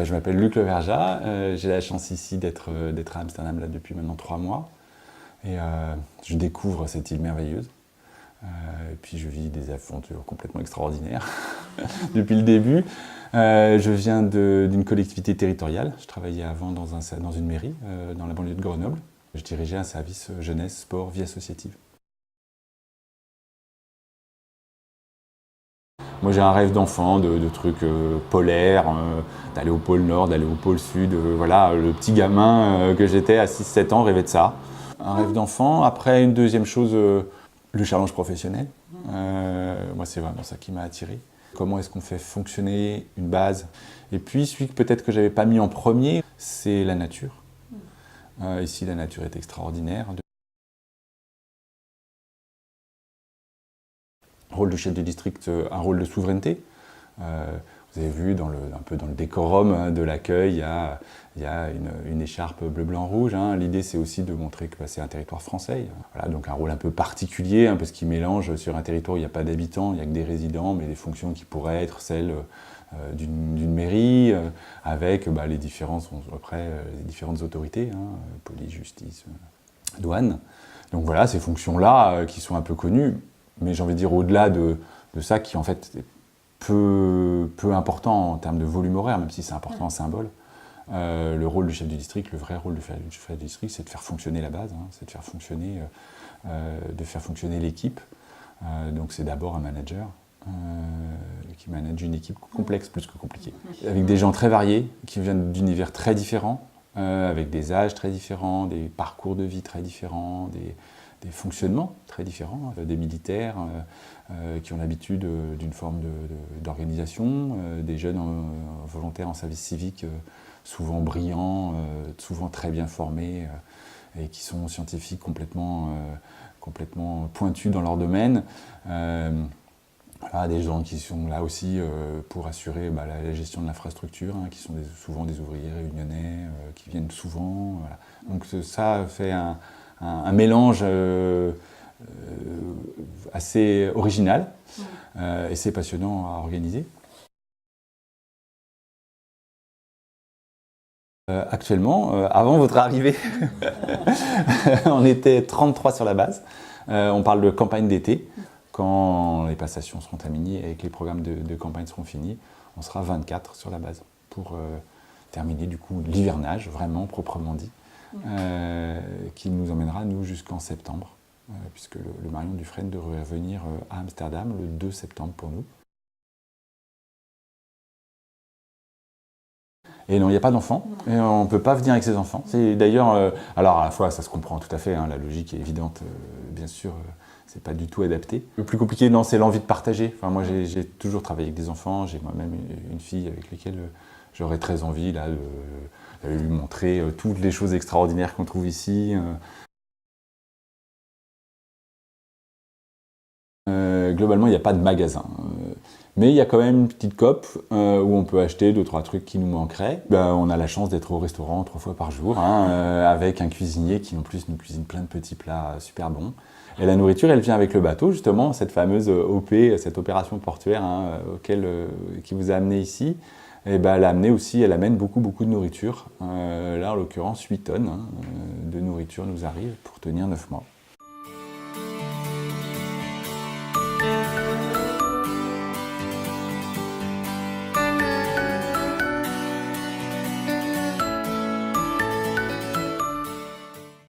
Je m'appelle Luc Leverjat, j'ai la chance ici d'être à Amsterdam là, depuis maintenant 3 mois. Et je découvre cette île merveilleuse. Et puis je vis des aventures complètement extraordinaires depuis le début. Je viens d'une collectivité territoriale. Je travaillais avant dans une mairie, dans la banlieue de Grenoble. Je dirigeais un service jeunesse, sport, vie associative. Moi j'ai un rêve d'enfant, de trucs polaires, d'aller au pôle Nord, d'aller au pôle Sud. Voilà, le petit gamin que j'étais à 6-7 ans rêvait de ça. Un rêve d'enfant. Après, une deuxième chose, le challenge professionnel. Moi c'est vraiment ça qui m'a attiré. Comment est-ce qu'on fait fonctionner une base? Et puis celui que peut-être que je n'avais pas mis en premier, c'est la nature. Ici la nature est extraordinaire. Le rôle du chef de district, un rôle de souveraineté. Vous avez vu, un peu dans le décorum de l'accueil, il y a une écharpe bleu-blanc-rouge. L'idée, c'est aussi de montrer que c'est un territoire français. Voilà, donc un rôle un peu particulier, parce qu'il mélange sur un territoire où il n'y a pas d'habitants, il n'y a que des résidents, mais des fonctions qui pourraient être celles d'une mairie, avec les différentes autorités, police, justice, douane. Donc voilà, ces fonctions-là qui sont un peu connues, mais j'ai envie de dire au-delà de ça, qui en fait est peu important en termes de volume horaire, même si c'est important en symbole. Le rôle du chef du district, le vrai rôle du chef du district, c'est de faire fonctionner la base, c'est de faire fonctionner l'équipe. Donc c'est d'abord un manager qui manage une équipe complexe plus que compliquée. Avec des gens très variés, qui viennent d'univers très différents, avec des âges très différents, des parcours de vie très différents, des fonctionnements très différents, des militaires qui ont l'habitude d'une forme d'organisation, des jeunes volontaires en service civique souvent brillants, souvent très bien formés et qui sont scientifiques complètement pointus dans leur domaine. Voilà, des gens qui sont là aussi pour assurer la gestion de l'infrastructure, qui sont souvent des ouvriers réunionnais, qui viennent souvent. Voilà. Donc ça fait un mélange assez original et c'est passionnant à organiser. Actuellement, avant votre arrivée, on était 33 sur la base. On parle de campagne d'été. Quand les passations seront terminées et que les programmes de campagne seront finis, on sera 24 sur la base pour terminer du coup l'hivernage, vraiment proprement dit, qui nous emmènera nous jusqu'en septembre, puisque le Marion Dufresne devrait revenir à Amsterdam le 2 septembre pour nous. Et non, il n'y a pas d'enfants, et on ne peut pas venir avec ses enfants. C'est d'ailleurs, alors à la fois ça se comprend tout à fait, la logique est évidente, bien sûr, c'est pas du tout adapté. Le plus compliqué, non, c'est l'envie de partager. Enfin, moi j'ai toujours travaillé avec des enfants, j'ai moi-même une fille avec laquelle j'aurais très envie là, de lui montrer toutes les choses extraordinaires qu'on trouve ici. Globalement, il n'y a pas de magasin. Mais il y a quand même une petite coop où on peut acheter 2-3 trucs qui nous manqueraient. On a la chance d'être au restaurant 3 fois par jour, avec un cuisinier qui en plus nous cuisine plein de petits plats super bons. Et la nourriture, elle vient avec le bateau, justement, cette fameuse OP, cette opération portuaire qui vous a amené ici. Et elle amène beaucoup de nourriture. Là, en l'occurrence, 8 tonnes de nourriture nous arrivent pour tenir 9 mois.